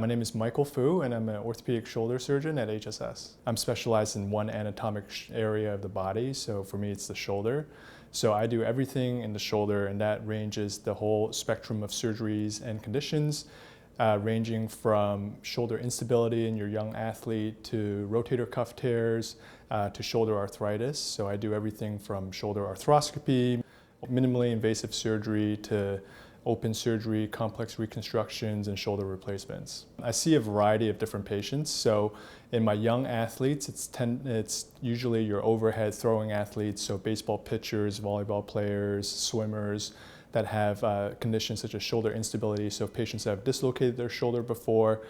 My name is Michael Fu, and I'm an orthopedic shoulder surgeon at HSS. I'm specialized in one anatomic area of the body, so for me it's the shoulder. So I do everything in the shoulder, and that ranges the whole spectrum of surgeries and conditions, ranging from shoulder instability in your young athlete to rotator cuff tears to shoulder arthritis. So I do everything from shoulder arthroscopy, minimally invasive surgery to open surgery, complex reconstructions, and shoulder replacements. I see a variety of different patients. So in my young athletes, it's usually your overhead throwing athletes, so baseball pitchers, volleyball players, swimmers that have conditions such as shoulder instability. So patients that have dislocated their shoulder before,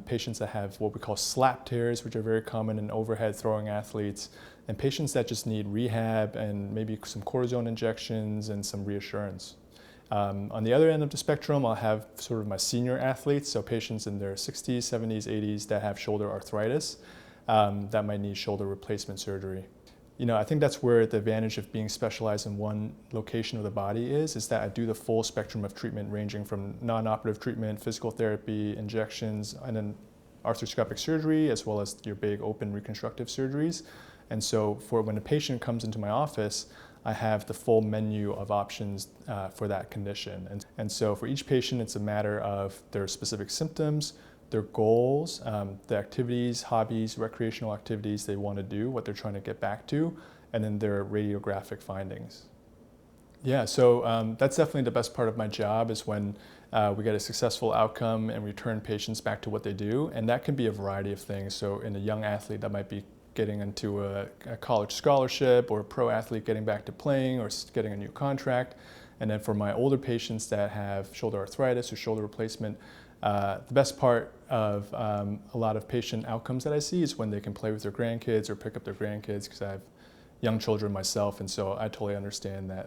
patients that have what we call slap tears, which are very common in overhead throwing athletes, and patients that just need rehab and maybe some cortisone injections and some reassurance. On the other end of the spectrum, I'll have sort of my senior athletes, so patients in their 60s, 70s, 80s that have shoulder arthritis that might need shoulder replacement surgery. I think that's where the advantage of being specialized in one location of the body is that I do the full spectrum of treatment, ranging from non-operative treatment, physical therapy, injections, and then arthroscopic surgery, as well as your big open reconstructive surgeries. And so for when a patient comes into my office, I have the full menu of options for that condition. And so for each patient, it's a matter of their specific symptoms, their goals, the activities, hobbies, recreational activities they want to do, what they're trying to get back to, and then their radiographic findings. Yeah, so that's definitely the best part of my job is when we get a successful outcome and return patients back to what they do. And that can be a variety of things. So in a young athlete, that might be getting into a college scholarship, or a pro athlete getting back to playing or getting a new contract. And then for my older patients that have shoulder arthritis or shoulder replacement, the best part of a lot of patient outcomes that I see is when they can play with their grandkids or pick up their grandkids, because I have young children myself, and so I totally understand that